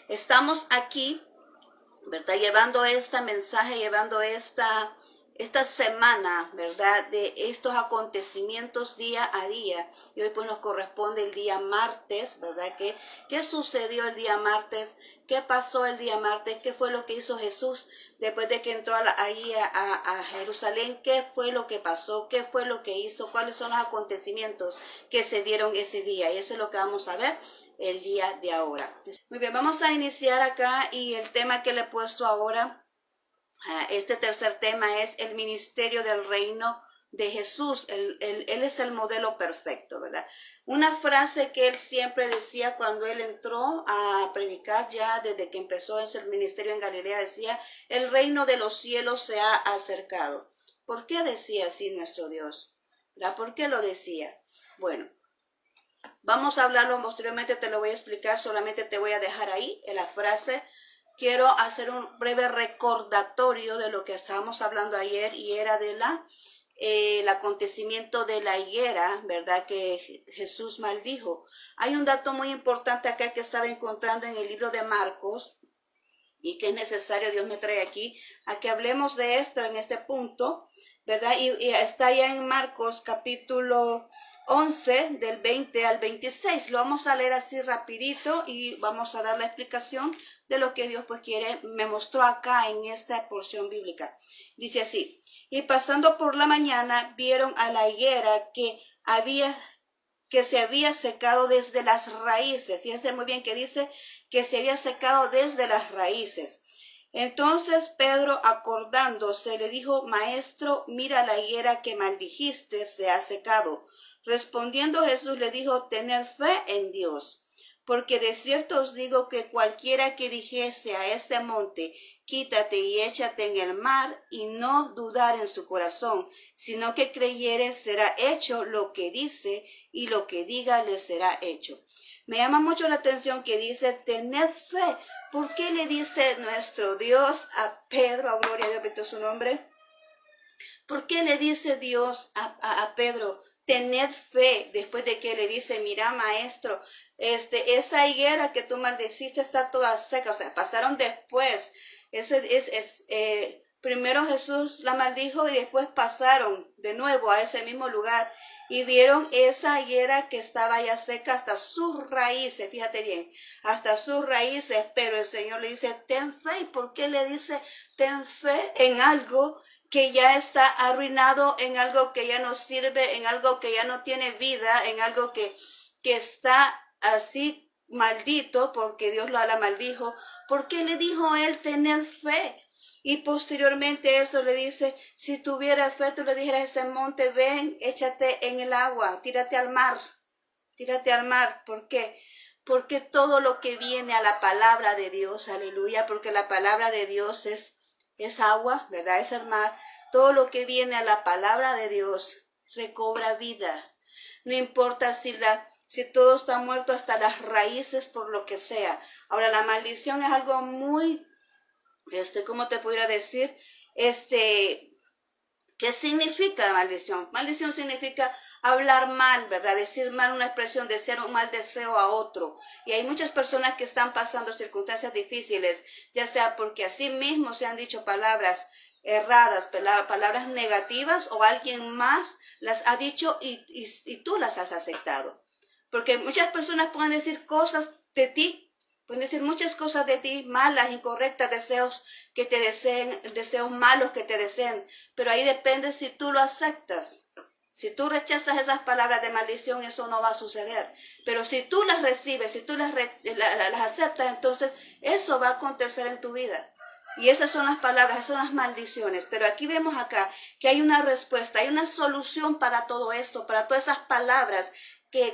estamos aquí, ¿verdad? Llevando este mensaje, llevando esta semana, ¿verdad? De estos acontecimientos día a día. Y hoy pues nos corresponde el día martes, ¿verdad? ¿Qué sucedió el día martes? ¿Qué pasó el día martes? ¿Qué fue lo que hizo Jesús después de que entró ahí a Jerusalén? ¿Qué fue lo que pasó? ¿Qué fue lo que hizo? ¿Cuáles son los acontecimientos que se dieron ese día? Y eso es lo que vamos a ver el día de ahora. Muy bien, vamos a iniciar acá y el tema que le he puesto ahora, este tercer tema, es el ministerio del reino de Jesús. Él es el modelo perfecto, ¿verdad? Una frase que él siempre decía cuando él entró a predicar, ya desde que empezó en su ministerio en Galilea, decía: el reino de los cielos se ha acercado. ¿Por qué decía así nuestro Dios? ¿Verdad? ¿Por qué lo decía? Bueno, vamos a hablarlo posteriormente, te lo voy a explicar, solamente te voy a dejar ahí en la frase. Quiero hacer un breve recordatorio de lo que estábamos hablando ayer, y era de el acontecimiento de la higuera, ¿verdad? Que Jesús maldijo. Hay un dato muy importante acá que estaba encontrando en el libro de Marcos, y que es necesario, Dios me trae aquí, a que hablemos de esto en este punto, ¿verdad? Y está ya en Marcos capítulo 11, del 20 al 26. Lo vamos a leer así rapidito y vamos a dar la explicación de lo que Dios pues quiere, me mostró acá en esta porción bíblica. Dice así: y pasando por la mañana vieron a la higuera que se había secado desde las raíces. Fíjense muy bien que dice que se había secado desde las raíces. Entonces Pedro, acordándose, le dijo: Maestro, mira, la higuera que maldijiste se ha secado. Respondiendo Jesús le dijo: tened fe en Dios, porque de cierto os digo que cualquiera que dijese a este monte: quítate y échate en el mar, y no dudar en su corazón, sino que creyere, será hecho lo que dice, y lo que diga le será hecho. Me llama mucho la atención que dice: tened fe. ¿Por qué le dice nuestro Dios a Pedro? A gloria a Dios, bendito su nombre. ¿Por qué le dice Dios a Pedro: tened fe? Después de que le dice: mira, maestro, esa higuera que tú maldeciste está toda seca. O sea, pasaron después. Primero Jesús la maldijo y después pasaron de nuevo a ese mismo lugar y vieron esa higuera que estaba ya seca hasta sus raíces. Fíjate bien, hasta sus raíces. Pero el Señor le dice: ten fe. ¿Y por qué le dice ten fe en algo que ya está arruinado, en algo que ya no sirve, en algo que ya no tiene vida, en algo que está así maldito, porque Dios la maldijo? ¿Por qué le dijo él tener fe? Y posteriormente eso le dice: si tuviera fe, tú le dijeras a ese monte: ven, échate en el agua, tírate al mar, tírate al mar. ¿Por qué? Porque todo lo que viene a la palabra de Dios, aleluya, porque la palabra de Dios es agua, ¿verdad? Es el mar. Todo lo que viene a la palabra de Dios recobra vida. No importa si todo está muerto hasta las raíces, por lo que sea. Ahora, la maldición es algo muy, ¿cómo te pudiera decir? ¿Qué significa maldición? Maldición significa hablar mal, ¿verdad? Decir mal, una expresión, desear un mal deseo a otro. Y hay muchas personas que están pasando circunstancias difíciles, ya sea porque a sí mismos se han dicho palabras erradas, palabras negativas, o alguien más las ha dicho y tú las has aceptado. Porque muchas personas pueden decir cosas de ti, pueden decir muchas cosas de ti, malas, incorrectas, deseos que te deseen, deseos malos que te deseen, pero ahí depende si tú lo aceptas. Si tú rechazas esas palabras de maldición, eso no va a suceder. Pero si tú las recibes, si tú las aceptas, entonces eso va a acontecer en tu vida. Y esas son las palabras, esas son las maldiciones. Pero aquí vemos acá que hay una respuesta, hay una solución para todo esto, para todas esas palabras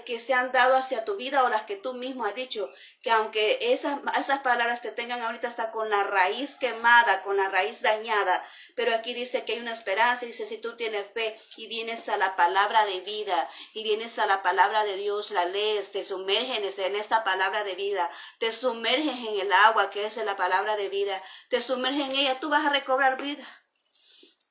que se han dado hacia tu vida, o las que tú mismo has dicho, que aunque esas palabras te tengan ahorita hasta con la raíz quemada, con la raíz dañada, pero aquí dice que hay una esperanza. Dice: si tú tienes fe y vienes a la palabra de vida, y vienes a la palabra de Dios, la lees, te sumerges en esta palabra de vida, te sumerges en el agua que es la palabra de vida, te sumerges en ella, tú vas a recobrar vida.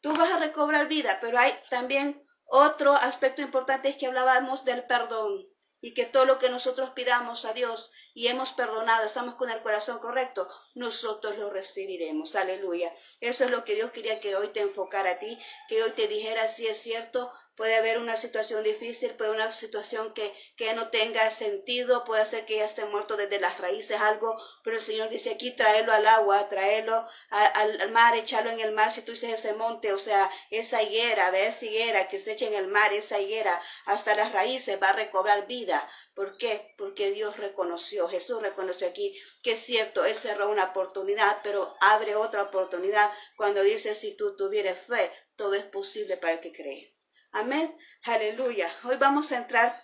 Tú vas a recobrar vida. Pero hay también otro aspecto importante, es que hablábamos del perdón, y que todo lo que nosotros pidamos a Dios, y hemos perdonado, estamos con el corazón correcto, nosotros lo recibiremos. Aleluya. Eso es lo que Dios quería que hoy te enfocara a ti, que hoy te dijera si es cierto. Puede haber una situación difícil, puede haber una situación que no tenga sentido, puede ser que ya esté muerto desde las raíces algo, pero el Señor dice aquí, traerlo al agua, traerlo al mar, echarlo en el mar. Si tú dices ese monte, o sea, esa higuera, esa higuera que se echa en el mar, esa higuera hasta las raíces va a recobrar vida. ¿Por qué? Porque Dios reconoció, Jesús reconoció aquí que es cierto, Él cerró una oportunidad, pero abre otra oportunidad cuando dice, si tú tuvieres fe, todo es posible para el que cree. Amén, aleluya. Hoy vamos a entrar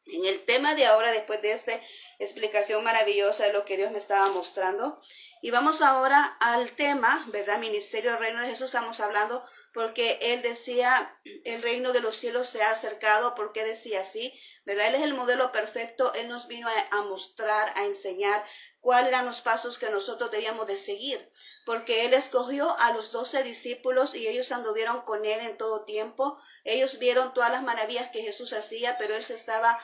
en el tema de ahora, después de esta explicación maravillosa de lo que Dios me estaba mostrando. Y vamos ahora al tema, ¿verdad? Ministerio del Reino de Jesús, estamos hablando porque Él decía, el reino de los cielos se ha acercado. ¿Por qué decía así? ¿Verdad? Él es el modelo perfecto, Él nos vino a mostrar, a enseñar cuáles eran los pasos que nosotros debíamos de seguir, porque Él escogió a los 12 discípulos y ellos anduvieron con Él en todo tiempo. Ellos vieron todas las maravillas que Jesús hacía, pero Él se estaba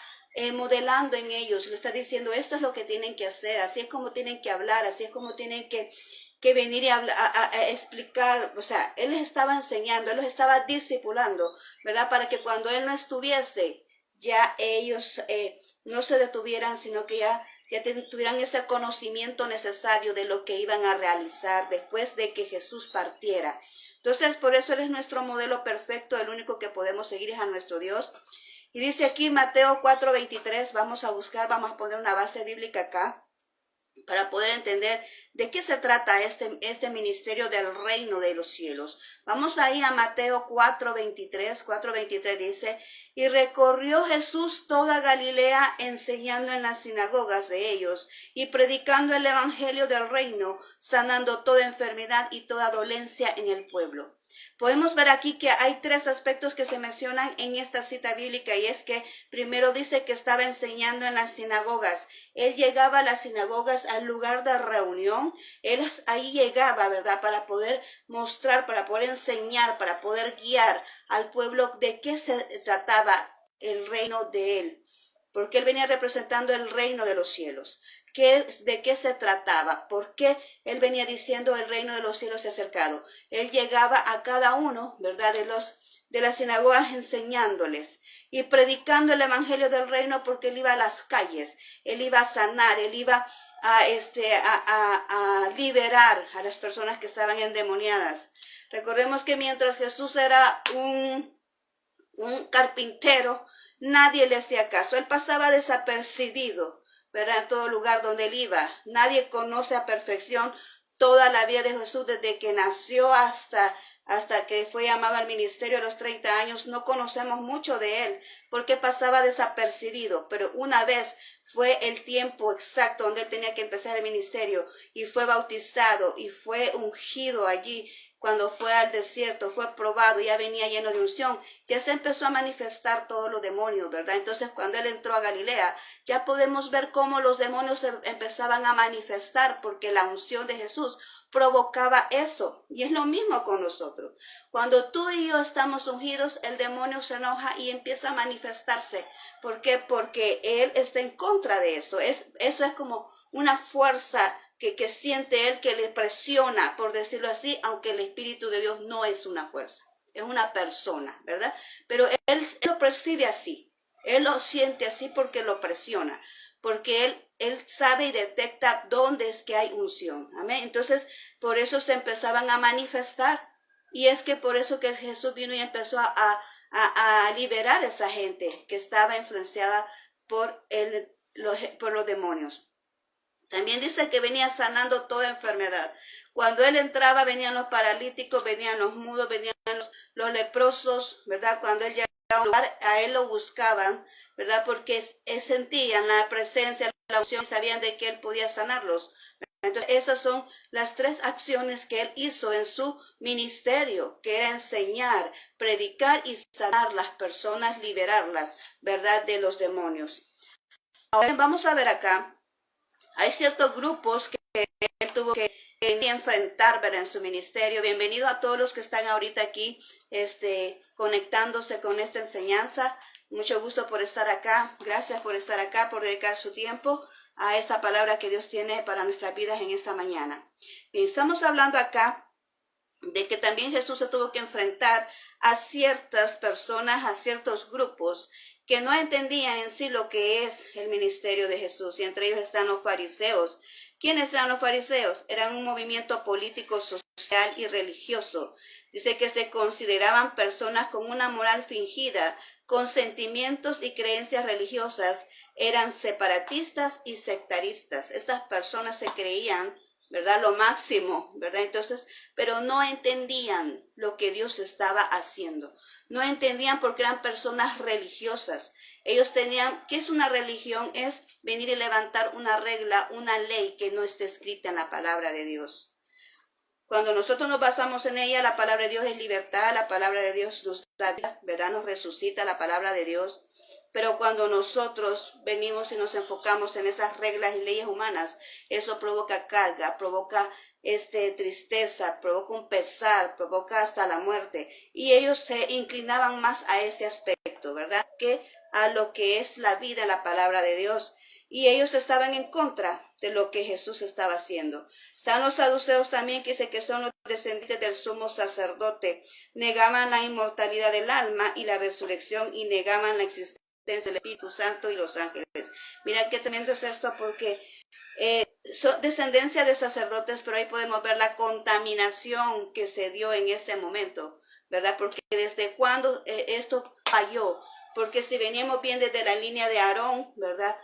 modelando en ellos. Le está diciendo, esto es lo que tienen que hacer, así es como tienen que hablar, así es como tienen que venir y a explicar. O sea, Él les estaba enseñando, Él los estaba discipulando, ¿verdad? Para que cuando Él no estuviese, ya ellos no se detuvieran, sino que ya tuvieran ese conocimiento necesario de lo que iban a realizar después de que Jesús partiera. Entonces, por eso Él es nuestro modelo perfecto, el único que podemos seguir es a nuestro Dios. Y dice aquí Mateo 4:23, vamos a buscar, vamos a poner una base bíblica acá, para poder entender de qué se trata este ministerio del reino de los cielos. Vamos ahí a Mateo 4:23 dice, y recorrió Jesús toda Galilea enseñando en las sinagogas de ellos y predicando el evangelio del reino, sanando toda enfermedad y toda dolencia en el pueblo. Podemos ver aquí que hay 3 aspectos que se mencionan en esta cita bíblica, y es que primero dice que estaba enseñando en las sinagogas. Él llegaba a las sinagogas, al lugar de reunión. Él ahí llegaba, ¿verdad? Para poder mostrar, para poder enseñar, para poder guiar al pueblo de qué se trataba el reino de Él. Porque Él venía representando el reino de los cielos. ¿De qué se trataba? ¿Por qué Él venía diciendo el reino de los cielos se ha acercado? Él llegaba a cada uno, ¿verdad? De las sinagogas enseñándoles y predicando el evangelio del reino, porque Él iba a las calles, Él iba a sanar, Él iba a liberar a las personas que estaban endemoniadas. Recordemos que mientras Jesús era un carpintero, nadie le hacía caso. Él pasaba desapercibido, ¿verdad? En todo lugar donde Él iba. Nadie conoce a perfección toda la vida de Jesús, desde que nació hasta que fue llamado al ministerio a los 30 años. No conocemos mucho de Él, porque pasaba desapercibido. Pero una vez fue el tiempo exacto donde Él tenía que empezar el ministerio, y fue bautizado y fue ungido allí. Cuando fue al desierto, fue probado, ya venía lleno de unción, ya se empezó a manifestar todos los demonios, ¿verdad? Entonces, cuando Él entró a Galilea, ya podemos ver cómo los demonios se empezaban a manifestar, porque la unción de Jesús provocaba eso. Y es lo mismo con nosotros. Cuando tú y yo estamos ungidos, el demonio se enoja y empieza a manifestarse. ¿Por qué? Porque Él está en contra de eso. Eso es como una fuerza que siente Él, que le presiona, por decirlo así, aunque el Espíritu de Dios no es una fuerza, es una persona, ¿verdad? Pero Él lo percibe así, Él lo siente así porque lo presiona, porque Él sabe y detecta dónde es que hay unción, amén. Entonces, por eso se empezaban a manifestar, y es que por eso que Jesús vino y empezó a liberar a esa gente que estaba influenciada por los demonios. También dice que venía sanando toda enfermedad. Cuando Él entraba, venían los paralíticos, venían los mudos, venían los leprosos, ¿verdad? Cuando Él llegaba a un lugar, a Él lo buscaban, ¿verdad? Porque sentían la presencia, la unción, y sabían de que Él podía sanarlos. Entonces, esas son las 3 acciones que Él hizo en su ministerio, que era enseñar, predicar y sanar las personas, liberarlas, ¿verdad? De los demonios. Ahora vamos a ver acá. Hay ciertos grupos que Él tuvo que enfrentar, ¿verdad? En su ministerio. Bienvenido a todos los que están ahorita aquí conectándose con esta enseñanza. Mucho gusto por estar acá. Gracias por estar acá, por dedicar su tiempo. a esta palabra que Dios tiene para nuestras vidas en esta mañana. Bien, estamos hablando acá de que también Jesús se tuvo que enfrentar a ciertas personas, a ciertos grupos que no entendían en sí lo que es el ministerio de Jesús, y entre ellos están los fariseos. ¿Quiénes eran los fariseos? Eran un movimiento político, social y religioso. Dice que se consideraban personas con una moral fingida, con sentimientos y creencias religiosas, eran separatistas y sectaristas. Estas personas se creían, ¿verdad?, lo máximo, ¿verdad? Entonces, pero no entendían lo que Dios estaba haciendo. No entendían porque eran personas religiosas. Ellos tenían, ¿qué es una religión? Es venir y levantar una regla, una ley que no esté escrita en la palabra de Dios. Cuando nosotros nos basamos en ella, la palabra de Dios es libertad, la palabra de Dios nos da vida, ¿verdad? Nos resucita la palabra de Dios. Pero cuando nosotros venimos y nos enfocamos en esas reglas y leyes humanas, eso provoca carga, provoca tristeza, provoca un pesar, provoca hasta la muerte. Y ellos se inclinaban más a ese aspecto, ¿verdad?, que a lo que es la vida en la palabra de Dios. Y ellos estaban en contra de lo que Jesús estaba haciendo. Están los saduceos también, que dice que son los descendientes del sumo sacerdote. Negaban la inmortalidad del alma y la resurrección, y negaban la existencia del Espíritu Santo y los ángeles. Mira qué tremendo es esto, porque son descendencia de sacerdotes, pero ahí podemos ver la contaminación que se dio en este momento, ¿verdad? Porque desde cuando esto falló, porque si veníamos bien desde la línea de Aarón, ¿verdad?,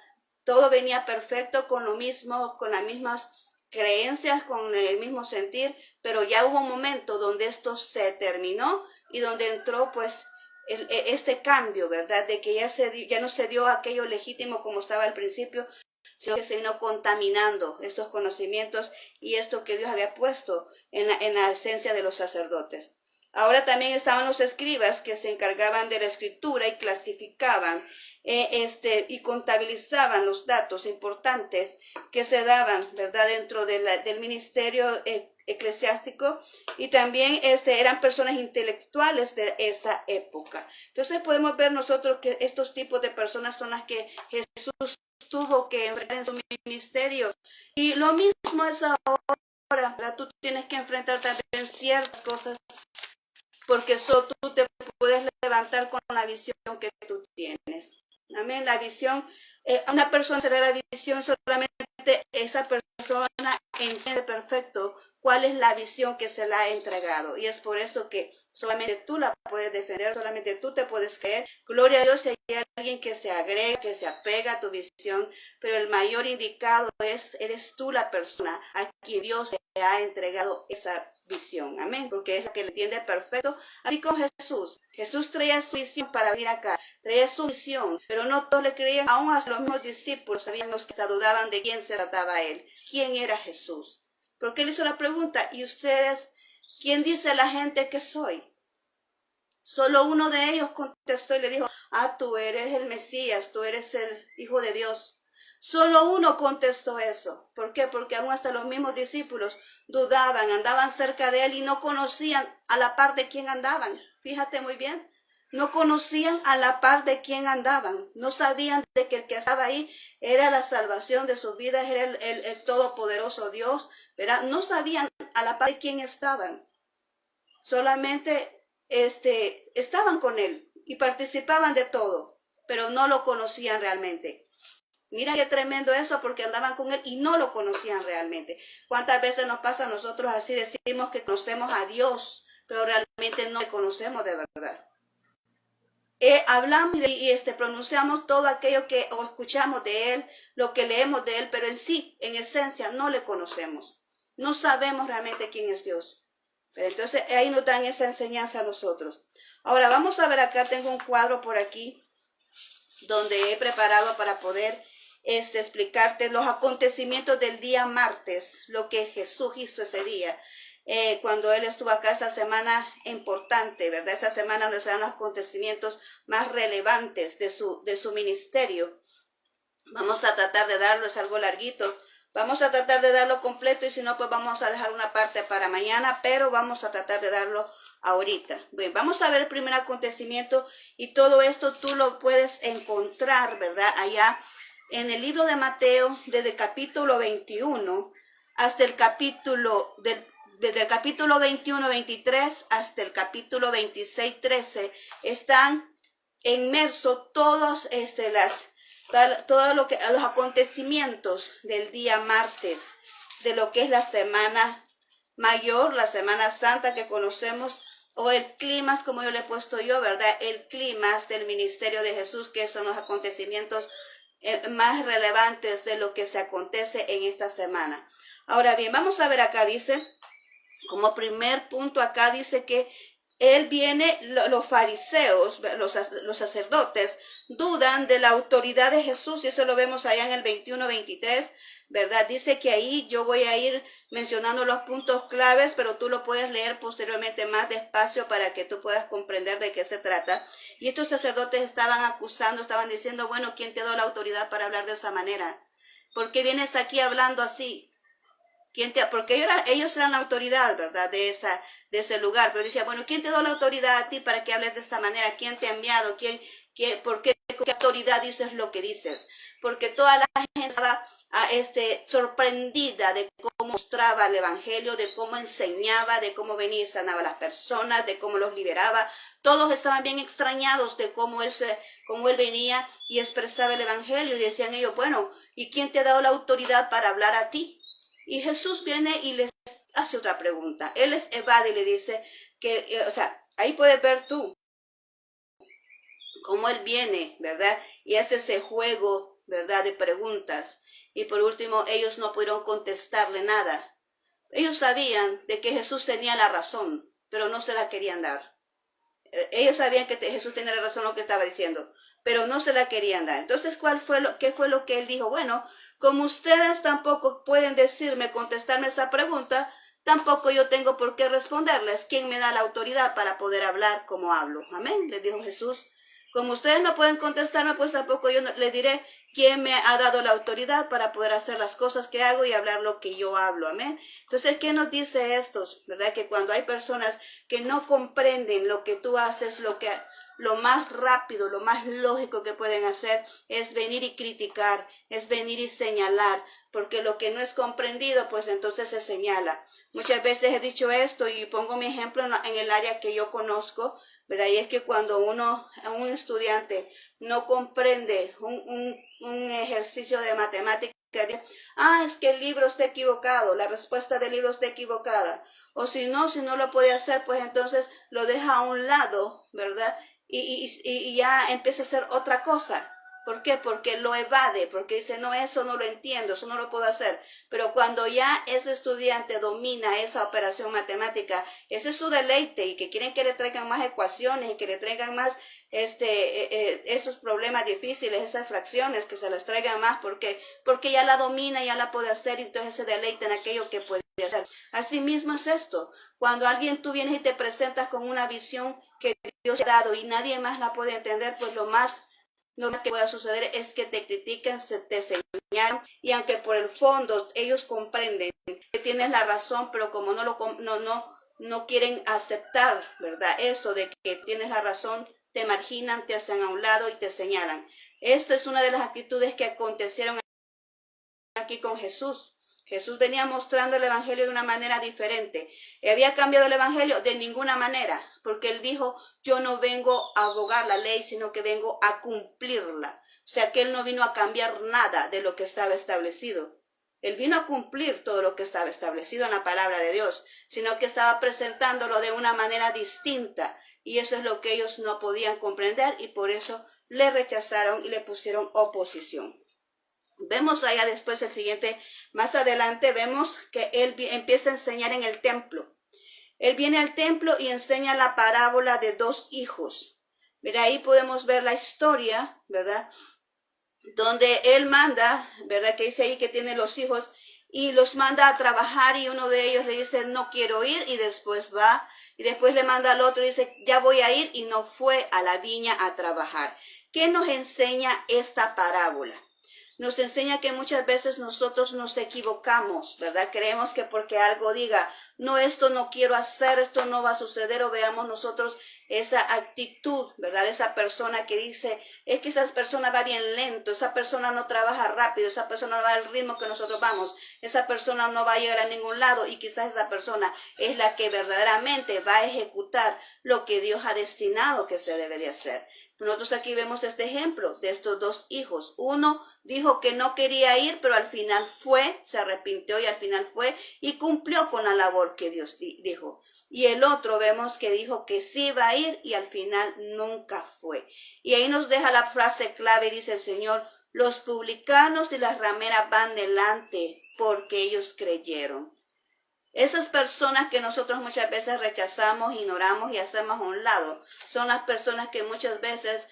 todo venía perfecto, con lo mismo, con las mismas creencias, con el mismo sentir, pero ya hubo un momento donde esto se terminó y donde entró pues este cambio, ¿verdad?, de que ya no se dio aquello legítimo como estaba al principio, sino que se vino contaminando estos conocimientos y esto que Dios había puesto en la esencia de los sacerdotes. Ahora también estaban los escribas, que se encargaban de la escritura y clasificaban y contabilizaban los datos importantes que se daban, ¿verdad?, dentro del ministerio eclesiástico, y también eran personas intelectuales de esa época. Entonces podemos ver nosotros que estos tipos de personas son las que Jesús tuvo que enfrentar en su ministerio. Y lo mismo es ahora, ¿verdad? Tú tienes que enfrentar también ciertas cosas, porque solo tú te puedes levantar con la visión que tú tienes. Amén. La visión, una persona será la visión, solamente esa persona entiende perfecto cuál es la visión que se le ha entregado. Y es por eso que solamente tú la puedes defender, solamente tú te puedes creer. Gloria a Dios si hay alguien que se agrega, que se apega a tu visión, pero el mayor indicado eres tú, la persona a quien Dios te ha entregado esa visión, amén, porque es la que le entiende perfecto. Así con Jesús. Jesús traía su visión para venir acá, traía su visión, pero no todos le creían, aún hasta los mismos discípulos sabían, los que dudaban de quién se trataba a él, quién era Jesús. Porque él hizo la pregunta, ¿y ustedes, quién dice la gente que soy? Solo uno de ellos contestó y le dijo, tú eres el Mesías, tú eres el Hijo de Dios. Solo uno contestó eso. ¿Por qué? Porque aún hasta los mismos discípulos dudaban, andaban cerca de él y no conocían a la par de quién andaban. Fíjate muy bien. No conocían a la par de quién andaban. No sabían de que el que estaba ahí era la salvación de sus vidas, era el todopoderoso Dios, ¿verdad? No sabían a la par de quién estaban. Solamente estaban con él y participaban de todo, pero no lo conocían realmente. Mira qué tremendo eso, porque andaban con él y no lo conocían realmente. ¿Cuántas veces nos pasa a nosotros así? Decimos que conocemos a Dios, pero realmente no le conocemos de verdad. Hablamos y pronunciamos todo aquello que o escuchamos de él, lo que leemos de él, pero en sí, en esencia, no le conocemos. No sabemos realmente quién es Dios. Pero entonces ahí nos dan esa enseñanza a nosotros. Ahora vamos a ver acá, tengo un cuadro por aquí donde he preparado para poder explicarte los acontecimientos del día martes, lo que Jesús hizo ese día, cuando él estuvo acá esta semana importante, ¿verdad? Esta semana donde se dan los acontecimientos más relevantes de su ministerio. Vamos a tratar de darlo, es algo larguito. Vamos a tratar de darlo completo y si no, pues vamos a dejar una parte para mañana, pero vamos a tratar de darlo ahorita. Bien, vamos a ver el primer acontecimiento y todo esto tú lo puedes encontrar, ¿verdad? Allá en el libro de Mateo, desde el capítulo 21 hasta el capítulo, desde el capítulo 21, 23 hasta el capítulo 26, 13, están inmersos todos todo lo que, los acontecimientos del día martes, de lo que es la semana mayor, la Semana Santa que conocemos, o el clímax, como yo le he puesto yo, ¿verdad? El clímax del ministerio de Jesús, que son los acontecimientos más relevantes de lo que se acontece en esta semana. Ahora bien, vamos a ver acá, dice, como primer punto acá dice que él viene, los fariseos, los sacerdotes, dudan de la autoridad de Jesús, y eso lo vemos allá en el 21, 23, ¿verdad? Dice que ahí yo voy a ir mencionando los puntos claves, pero tú lo puedes leer posteriormente más despacio para que tú puedas comprender de qué se trata. Y estos sacerdotes estaban acusando, estaban diciendo, bueno, ¿quién te dio la autoridad para hablar de esa manera? ¿Por qué vienes aquí hablando así? Porque ellos eran la autoridad, ¿verdad? De ese lugar. Pero decía, bueno, ¿quién te dio la autoridad a ti para que hables de esta manera? ¿Quién te ha enviado? ¿Por qué autoridad dices lo que dices? Porque toda la gente estaba sorprendida de cómo mostraba el evangelio, de cómo enseñaba, de cómo venía y sanaba a las personas, de cómo los liberaba. Todos estaban bien extrañados de cómo él venía y expresaba el evangelio, y decían ellos, bueno, ¿y quién te ha dado la autoridad para hablar a ti? Y Jesús viene y les hace otra pregunta. Él les evade y le dice que, ahí puedes ver tú cómo él viene, ¿verdad? Y hace ese juego, ¿verdad? De preguntas. Y por último, ellos no pudieron contestarle nada. Ellos sabían de que Jesús tenía la razón, pero no se la querían dar. Ellos sabían que Jesús tenía la razón en lo que estaba diciendo, pero no se la querían dar. Entonces, ¿qué fue lo que él dijo? Bueno, como ustedes tampoco pueden contestarme esa pregunta, tampoco yo tengo por qué responderles. ¿Quién me da la autoridad para poder hablar como hablo? Amén, les dijo Jesús. Como ustedes no pueden contestarme, pues tampoco yo les diré quién me ha dado la autoridad para poder hacer las cosas que hago y hablar lo que yo hablo. Amén. Entonces, ¿qué nos dice esto? ¿Verdad? Que cuando hay personas que no comprenden lo que tú haces, lo más rápido, lo más lógico que pueden hacer es venir y criticar, es venir y señalar, porque lo que no es comprendido, pues entonces se señala. Muchas veces he dicho esto y pongo mi ejemplo en el área que yo conozco, ¿verdad? Y es que cuando un estudiante no comprende un ejercicio de matemática, dice, es que el libro está equivocado, la respuesta del libro está equivocada. O si no lo puede hacer, pues entonces lo deja a un lado, ¿verdad? Y ya empieza a hacer otra cosa. ¿Por qué? Porque lo evade, porque dice, no, eso no lo entiendo, eso no lo puedo hacer. Pero cuando ya ese estudiante domina esa operación matemática, ese es su deleite, y que quieren que le traigan más ecuaciones y que le traigan más esos problemas difíciles, esas fracciones, que se las traigan más, porque ya la domina, ya la puede hacer, y entonces se deleita en aquello que puede hacer. Así mismo es esto. Cuando alguien tú vienes y te presentas con una visión que Dios te ha dado y nadie más la puede entender, pues lo más que pueda suceder es que te critiquen, te señalan, y aunque por el fondo ellos comprenden que tienes la razón, pero como no quieren aceptar, ¿verdad? Eso de que tienes la razón, te marginan, te hacen a un lado y te señalan. Esta es una de las actitudes que acontecieron aquí con Jesús. Jesús venía mostrando el evangelio de una manera diferente. ¿Había cambiado el evangelio? De ninguna manera, porque él dijo, yo no vengo a abogar la ley, sino que vengo a cumplirla. O sea, que él no vino a cambiar nada de lo que estaba establecido. Él vino a cumplir todo lo que estaba establecido en la palabra de Dios, sino que estaba presentándolo de una manera distinta. Y eso es lo que ellos no podían comprender, y por eso le rechazaron y le pusieron oposición. Vemos allá después más adelante vemos que él empieza a enseñar en el templo. Él viene al templo y enseña la parábola de dos hijos. Mira, ahí podemos ver la historia, ¿verdad? Donde él manda, ¿verdad? Que dice ahí que tiene los hijos y los manda a trabajar, y uno de ellos le dice, no quiero ir, y después va, y después le manda al otro y dice, ya voy a ir, y no fue a la viña a trabajar. ¿Qué nos enseña esta parábola? Nos enseña que muchas veces nosotros nos equivocamos, ¿verdad? Creemos que porque algo diga, no, esto no quiero hacer, esto no va a suceder, o veamos nosotros esa actitud, ¿verdad? Esa persona que dice, es que esa persona va bien lento, esa persona no trabaja rápido, esa persona no va al ritmo que nosotros vamos, esa persona no va a llegar a ningún lado, y quizás esa persona es la que verdaderamente va a ejecutar lo que Dios ha destinado que se debe de hacer. Nosotros aquí vemos este ejemplo de estos dos hijos. Uno dijo que no quería ir, pero al final fue, se arrepintió y al final fue y cumplió con la labor que Dios dijo. Y el otro vemos que dijo que sí iba a ir y al final nunca fue. Y ahí nos deja la frase clave, dice el Señor: los publicanos y las rameras van delante porque ellos creyeron. Esas personas que nosotros muchas veces rechazamos, ignoramos y hacemos a un lado, son las personas que muchas veces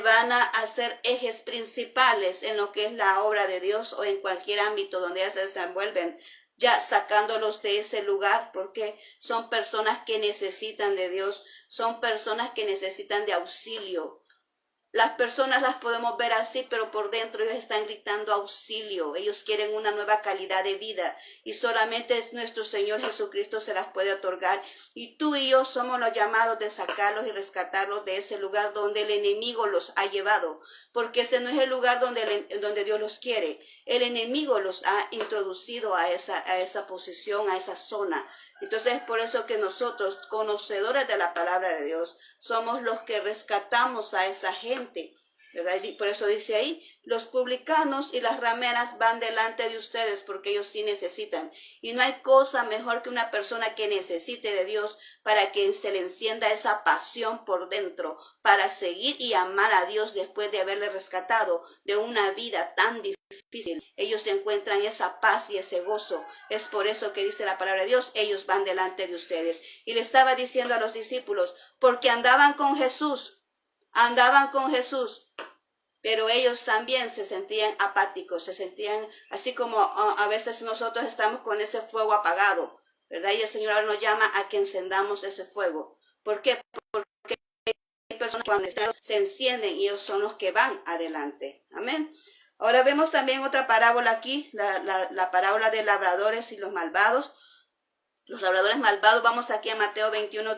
van a ser ejes principales en lo que es la obra de Dios o en cualquier ámbito donde ellas se desenvuelven, ya sacándolos de ese lugar, porque son personas que necesitan de Dios, son personas que necesitan de auxilio. Las personas las podemos ver así, pero por dentro ellos están gritando auxilio. Ellos quieren una nueva calidad de vida y solamente nuestro Señor Jesucristo se las puede otorgar. Y tú y yo somos los llamados de sacarlos y rescatarlos de ese lugar donde el enemigo los ha llevado, porque ese no es el lugar donde Dios los quiere. El enemigo los ha introducido a esa posición, a esa zona. Entonces es por eso que nosotros, conocedores de la palabra de Dios, somos los que rescatamos a esa gente, ¿verdad? Y por eso dice ahí, los publicanos y las rameras van delante de ustedes porque ellos sí necesitan. Y no hay cosa mejor que una persona que necesite de Dios para que se le encienda esa pasión por dentro, para seguir y amar a Dios después de haberle rescatado de una vida tan difícil. Ellos encuentran esa paz y ese gozo. Es por eso que dice la palabra de Dios, ellos van delante de ustedes. Y le estaba diciendo a los discípulos, porque andaban con Jesús, pero ellos también se sentían apáticos, se sentían así como a veces nosotros estamos con ese fuego apagado, ¿verdad? Y el Señor ahora nos llama a que encendamos ese fuego. ¿Por qué? Porque hay personas que cuando se encienden y ellos son los que van adelante. Amén. Ahora vemos también otra parábola aquí, la parábola de labradores y los malvados. Los labradores malvados, vamos aquí a Mateo 21.